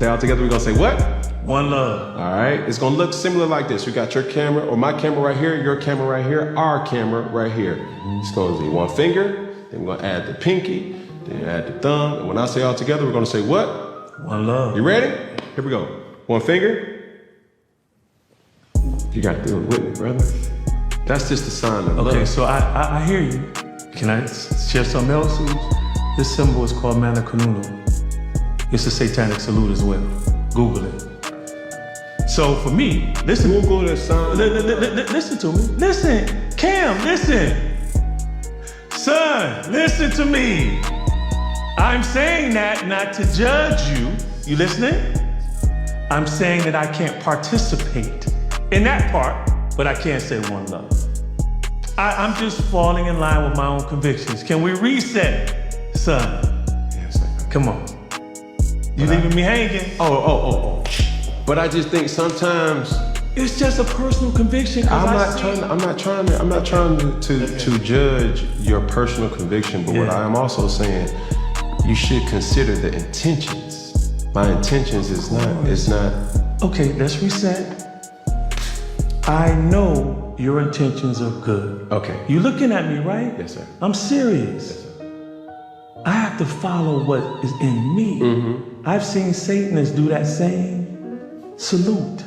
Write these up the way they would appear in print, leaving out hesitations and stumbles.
Stay all together, we're gonna say what? One love. All right, it's gonna look similar like this. We got your camera, or my camera right here, your camera right here, our camera right here. It's gonna be one finger, then we're gonna add the pinky, then add the thumb, and when I say all together, we're gonna say what? One love. You ready? Here we go. One finger. You gotta do it with me, brother. That's just a sign of love. Okay, so I hear you. Can I share something else? This symbol is called Mana Kununo. It's a satanic salute as well. Google it. So for me, listen. Google the sign. Listen to me. Listen, Cam, listen. Son, listen to me. I'm saying that not to judge you. You listening? I'm saying that I can't participate in that part, but I can't say one love. I'm just falling in line with my own convictions. Can we reset, son? Yes, sir. Come on. You leaving me hanging? Oh. But I just think sometimes it's just a personal conviction. I'm not trying to judge your personal conviction, but what I am also saying, you should consider the intentions. My intentions is not. Okay, let's reset. I know your intentions are good. Okay. You looking at me, right? Yes, sir. I'm serious. Yes, sir. I have to follow what is in me. Mm-hmm. I've seen Satanists do that same salute.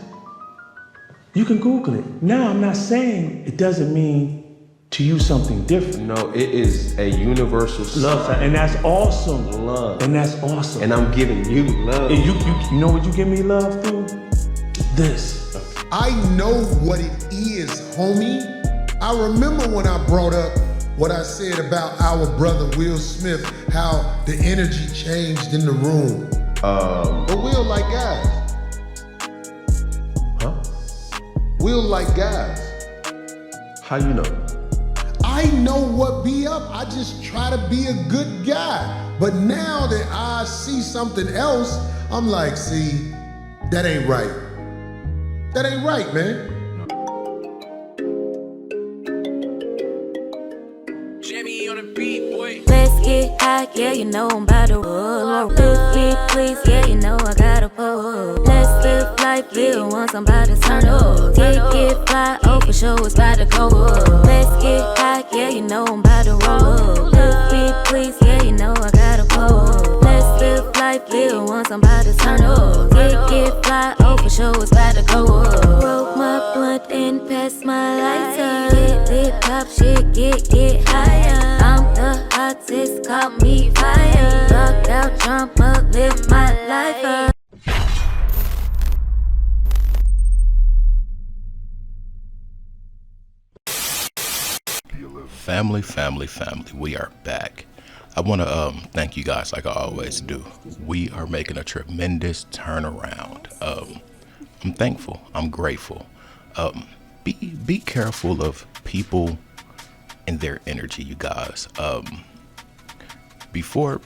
You can Google it. Now, I'm not saying it doesn't mean to you something different. No, it is a universal love, and that's awesome. Love. And that's awesome. And I'm giving you love. And you know what you give me love through? This. I know what it is, homie. I remember when I brought up what I said about our brother Will Smith, how the energy changed in the room. But Will like guys. Huh? Will like guys. How you know? I know what be up. I just try to be a good guy. But now that I see something else, I'm like, see, that ain't right. That ain't right, man. Jimmy on the beat, boy. Let's get high, yeah, you know I'm about to roll. Let's get please, yeah, you know I gotta pull. Let's live life, live once I'm about to turn up. Get fly, oh for sure it's about to go up. Let's get high, yeah, you know I'm about to roll. Let's get please, yeah, you know I gotta pull. Let's live life, live once I'm about to turn up. Get fly, oh for sure it's about to go up. Roll my blunt and pass my lighter. Get lit, pop shit, get higher. I'm the hottest, call me fire. Rock out, jump up, live my life up. Family, we are back. I want to thank you guys like I always do. We are making a tremendous turnaround. I'm thankful. I'm grateful. Be careful of people and their energy, you guys. Before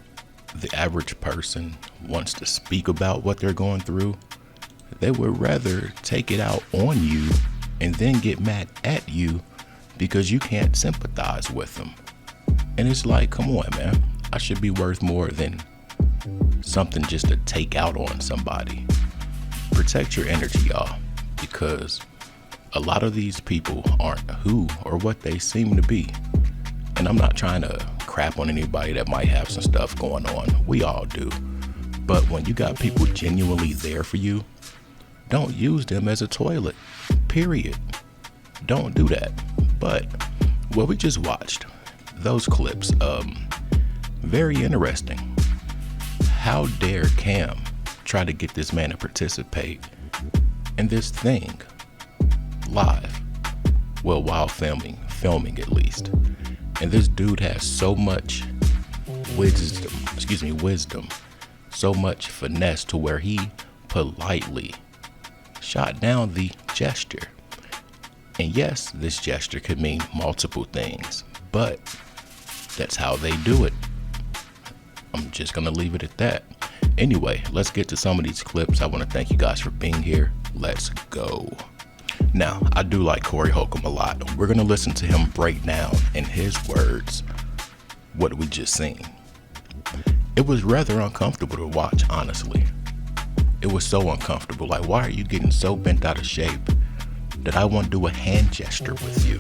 the average person wants to speak about what they're going through, they would rather take it out on you and then get mad at you because you can't sympathize with them. And it's like, come on, man. I should be worth more than something just to take out on somebody. Protect your energy, y'all, because a lot of these people aren't who or what they seem to be. And I'm not trying to crap on anybody that might have some stuff going on. We all do. But when you got people genuinely there for you, don't use them as a toilet, period. Don't do that. But what we just watched, those clips, very interesting. How dare Cam try to get this man to participate in this thing live? Well, while filming at least. And this dude has so much wisdom, so much finesse to where he politely shot down the gesture. And yes, this gesture could mean multiple things, but that's how they do it. I'm just gonna leave it at that. Anyway, let's get to some of these clips. I want to thank you guys for being here. Let's go. Now, I do like Corey Holcomb a lot. We're gonna listen to him break down in his words what we just seen. It was rather uncomfortable to watch, honestly. It was so uncomfortable. Like, why are you getting so bent out of shape that I want to do a hand gesture with you?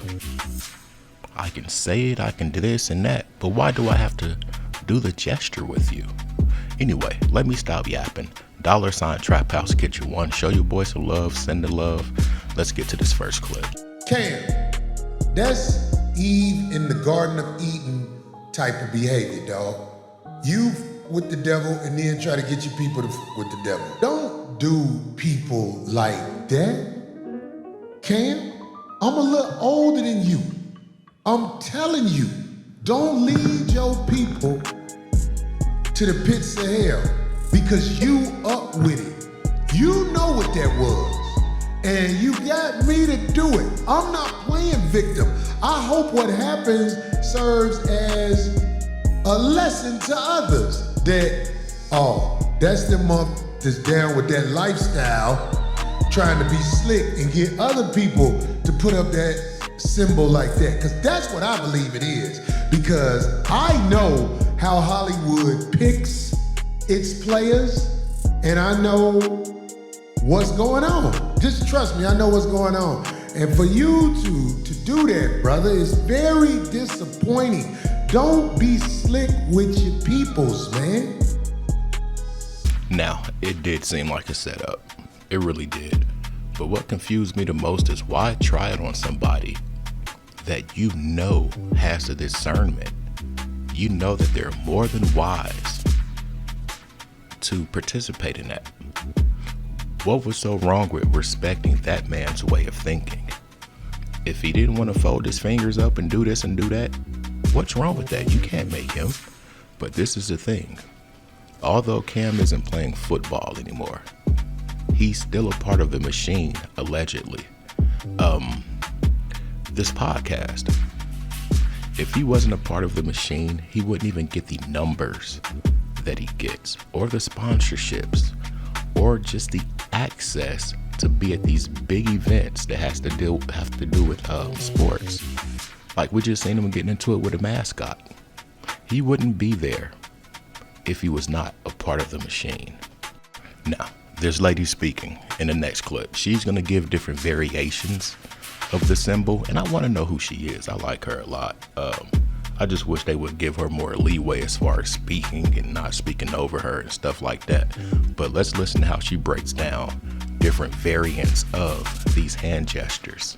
I can say it, I can do this and that, but why do I have to do the gesture with you? Anyway, let me stop yapping. $ Trap House Kitchen 1. Show your boy some love, send the love. Let's get to this first clip. Cam, that's Eve in the Garden of Eden type of behavior, dog. You with the devil and then try to get your people with the devil. Don't do people like that. Cam, I'm a little older than you. I'm telling you, don't lead your people to the pits of hell because you up with it. You know what that was. And you got me to do it. I'm not playing victim. I hope what happens serves as a lesson to others that, that's the monk that's down with that lifestyle, trying to be slick and get other people to put up that symbol like that. Because that's what I believe it is. Because I know how Hollywood picks its players, and I know what's going on. Just trust me, I know what's going on. And for you to do that, brother, is very disappointing. Don't be slick with your peoples, man. Now, it did seem like a setup. It really did. But what confused me the most is why try it on somebody that you know has the discernment. You know that they're more than wise to participate in that. What was so wrong with respecting that man's way of thinking? If he didn't want to fold his fingers up and do this and do that, what's wrong with that? You can't make him. But this is the thing. Although Cam isn't playing football anymore, he's still a part of the machine, allegedly. This podcast, if he wasn't a part of the machine, he wouldn't even get the numbers that he gets, or the sponsorships, or just the access to be at these big events that have to do with sports. Like, we just seen him getting into it with a mascot. He wouldn't be there if he was not a part of the machine. Now, there's lady speaking in the next clip. She's gonna give different variations of the symbol, and I want to know who she is. I like her a lot. I just wish they would give her more leeway as far as speaking and not speaking over her and stuff like that. But let's listen to how she breaks down different variants of these hand gestures.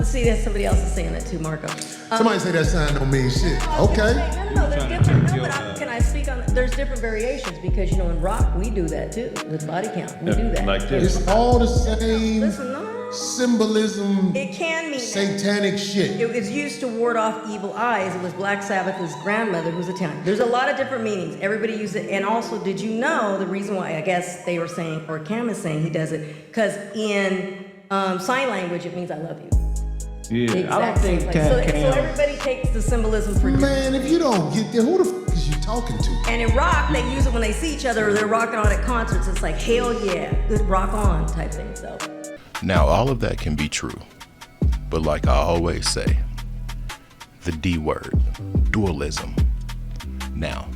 See, that somebody else is saying that too, Marco. Somebody say that sign don't mean shit. Okay. No, there's different. No, but can I speak on? There's different variations because in rock we do that too with body count. We do that. Like this. It's all the same Listen, no. symbolism, It can mean satanic shit. It was used to ward off evil eyes. It was Black Sabbath's grandmother who's Italian. There's a lot of different meanings. Everybody uses it. And also, did you know the reason why I guess they were saying, or Cam is saying he does it, because in sign language it means I love you. Yeah, I don't think so Cam. everybody takes the symbolism for Man, if you don't get there, who the fuck is you talking to? And in rock, they use it when they see each other or they're rocking on at concerts. It's like, hell yeah, good rock on type thing, so. Now, all of that can be true, but like I always say, the D word, dualism. Now,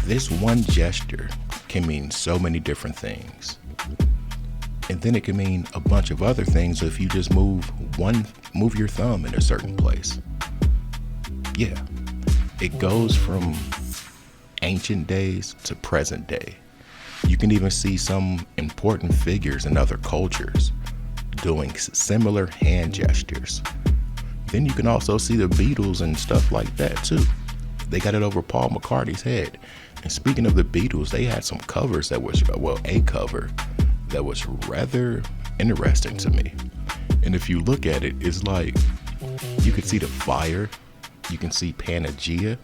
this one gesture can mean so many different things. And then it can mean a bunch of other things if you just move your thumb in a certain place. Yeah, it goes from ancient days to present day. You can even see some important figures in other cultures doing similar hand gestures. Then you can also see the Beatles and stuff like that too. They got it over Paul McCartney's head. And speaking of the Beatles, they had some covers that was, a cover that was rather interesting to me. And if you look at it, it's like you could see the fire, you can see Pangea,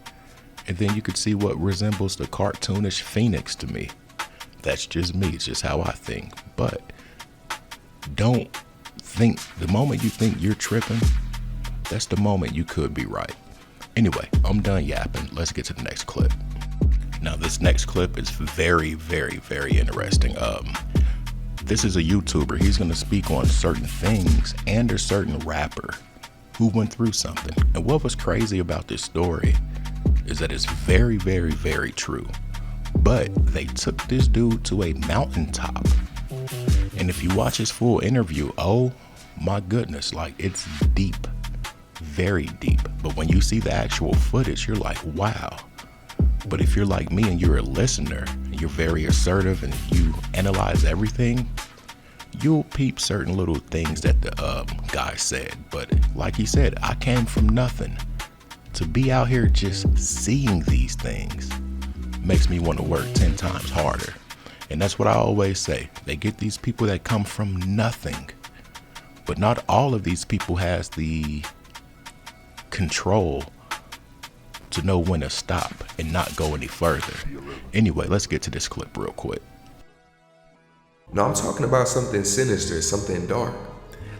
and then you could see what resembles the cartoonish phoenix to me. That's just me, it's just how I think. But don't think, the moment you think you're tripping, that's the moment you could be right. Anyway, I'm done yapping. Let's get to the next clip. Now, this next clip is very, very, very interesting. This is a YouTuber. He's going to speak on certain things and a certain rapper who went through something. And what was crazy about this story is that it's very, very, very true. But they took this dude to a mountaintop. And if you watch his full interview, oh my goodness, like it's deep, very deep. But when you see the actual footage, you're like, wow. But if you're like me and you're a listener, and you're very assertive and you analyze everything, you'll peep certain little things that the guy said. But like he said, I came from nothing. To be out here just seeing these things makes me want to work 10 times harder. And that's what I always say. They get these people that come from nothing. But not all of these people has the control to know when to stop and not go any further. Anyway, let's get to this clip real quick. No, I'm talking about something sinister, something dark.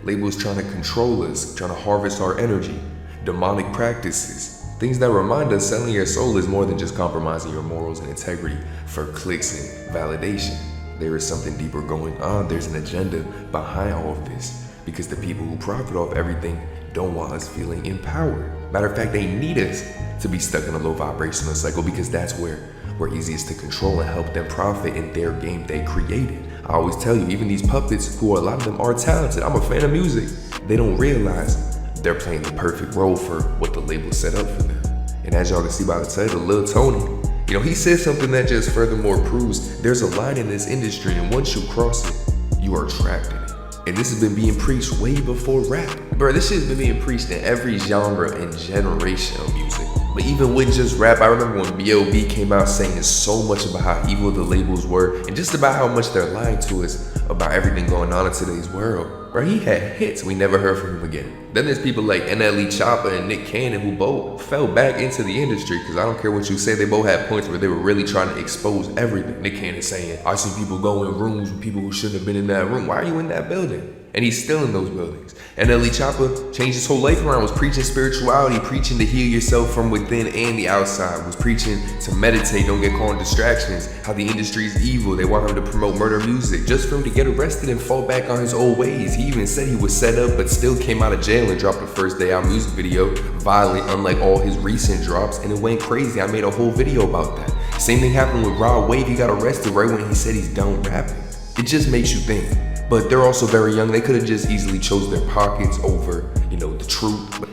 Labels trying to control us, trying to harvest our energy. Demonic practices. Things that remind us selling your soul is more than just compromising your morals and integrity for clicks and validation. There is something deeper going on. There's an agenda behind all of this. Because the people who profit off everything don't want us feeling empowered. Matter of fact, they need us to be stuck in a low vibrational cycle because that's where we're easiest to control and help them profit in their game they created. I always tell you, even these puppets, who a lot of them are talented, I'm a fan of music, they don't realize they're playing the perfect role for what the label set up for them. And as y'all can see by the title, Lil Tony, he said something that just furthermore proves there's a line in this industry, and once you cross it, you are trapped in it. And this has been being preached way before rap. Bro, this shit's been being preached in every genre and generation of music. But even with just rap, I remember when B.O.B. came out saying so much about how evil the labels were and just about how much they're lying to us about everything going on in today's world. Bro, he had hits, we never heard from him again. Then there's people like NLE Choppa and Nick Cannon who both fell back into the industry because I don't care what you say, they both had points where they were really trying to expose everything. Nick Cannon saying, I see people go in rooms with people who shouldn't have been in that room. Why are you in that building? And he's still in those buildings. NLE Choppa changed his whole life around, was preaching spirituality, preaching to heal yourself from within and the outside, was preaching to meditate, don't get caught in distractions, how the industry is evil, they want him to promote murder music, just for him to get arrested and fall back on his old ways. He even said he was set up but still came out of jail and dropped the first day out music video, violent unlike all his recent drops, and it went crazy. I made a whole video about that. Same thing happened with Rod Wave, he got arrested right when he said he's done rapping. It just makes you think. But they're also very young. They could have just easily chose their pockets over, the truth.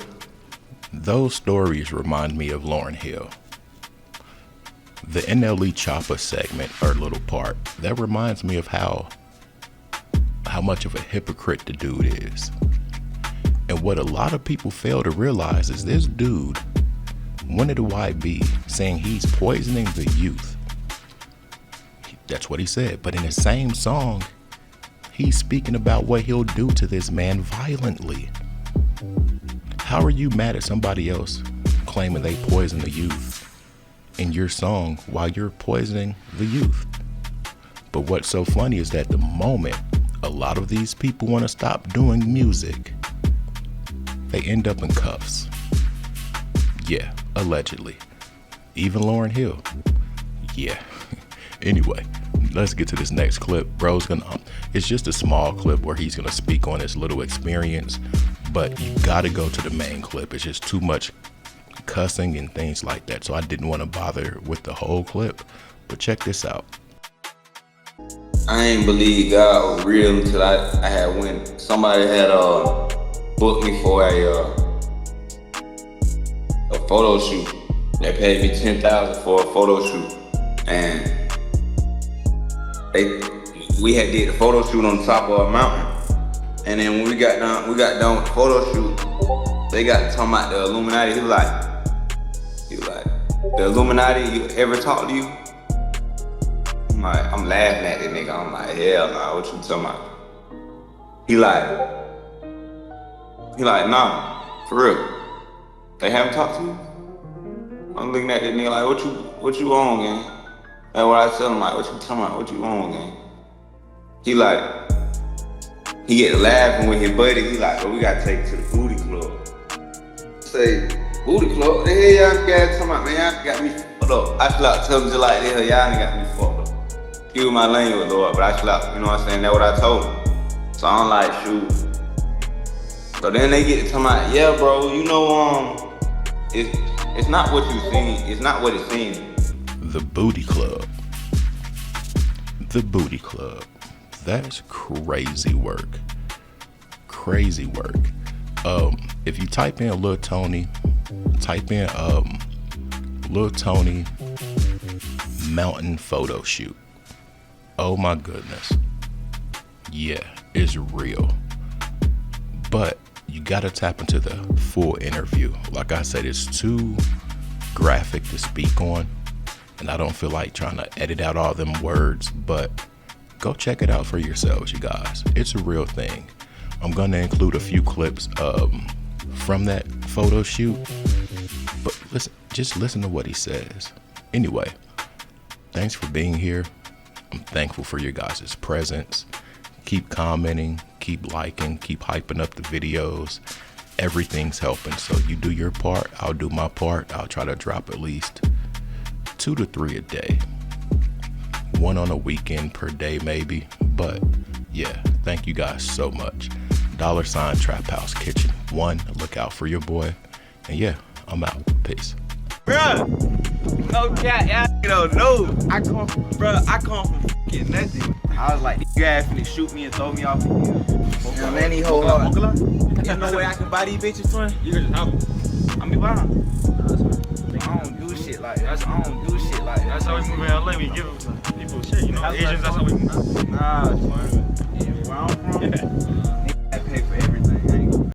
Those stories remind me of Lauryn Hill. The NLE Choppa segment, or little part, that reminds me of how much of a hypocrite the dude is. And what a lot of people fail to realize is this dude wanted a YB saying he's poisoning the youth. That's what he said. But in the same song, he's speaking about what he'll do to this man violently. How are you mad at somebody else claiming they poison the youth in your song while you're poisoning the youth? But what's so funny is that the moment a lot of these people want to stop doing music, they end up in cuffs. Yeah, allegedly. Even Lauryn Hill. Yeah. Anyway, let's get to this next clip. Bro's gonna, it's just a small clip where he's gonna speak on his little experience, but you gotta go to the main clip. It's just too much cussing and things like that, so I didn't want to bother with the whole clip, but check this out. I ain't believe God was real until I had when somebody had booked me for a photo shoot. They paid me $10,000 for a photo shoot, and we had did the photo shoot on top of a mountain. And then when we got done with the photo shoot, they got talking about the Illuminati. He was like, the Illuminati, you ever talk to you? I'm laughing at that nigga. I'm like, hell nah, what you talking about? He like, nah, for real. They haven't talked to you? I'm looking at that nigga like, what you on, gang? That's what I tell him, like, what you talking about? What you on, gang? He get laughing with his buddy. He like, well, we gotta take it to the booty club. Say, booty club? What the hell y'all guys talking about, man? Y'all got me fucked up. I slapped him just like this, y'all ain't got me fucked up. Excuse my language, Lord, but I slapped, you know what I'm saying? That's what I told him. So I'm like, shoot. So then they get to talking about, yeah, bro, it's not what you seen. It's not what it seems. The Booty Club. The Booty Club. That's crazy work. Crazy work. If you type in Lil Tony, type in Lil Tony mountain photo shoot. Oh my goodness. Yeah, it's real. But you gotta tap into the full interview. Like I said, it's too graphic to speak on, and I don't feel like trying to edit out all them words, but go check it out for yourselves, you guys. It's a real thing. I'm gonna include a few clips from that photo shoot, but just listen to what he says. Anyway, thanks for being here. I'm thankful for your guys' presence. Keep commenting, keep liking, keep hyping up the videos. Everything's helping. So you do your part, I'll do my part. I'll try to drop at least 2 to 3 a day. 1 on a weekend per day maybe. But yeah, thank you guys so much. $ Trap House Kitchen 1. Look out for your boy. And yeah, I'm out. Peace. Bruh, no cat, y'all don't know. I come from fucking nothing. I was like, these guys finna shoot me and throw me off the hill. Yeah, man, he hold on. There's no way I can buy these bitches, son. You can just have them. I mean, buy them. I don't do shit like that. I don't do shit like that. That's how we move in LA. We give people shit, you know. Asians, that's how we move. Nah, it's fine. Yeah, where I'm from.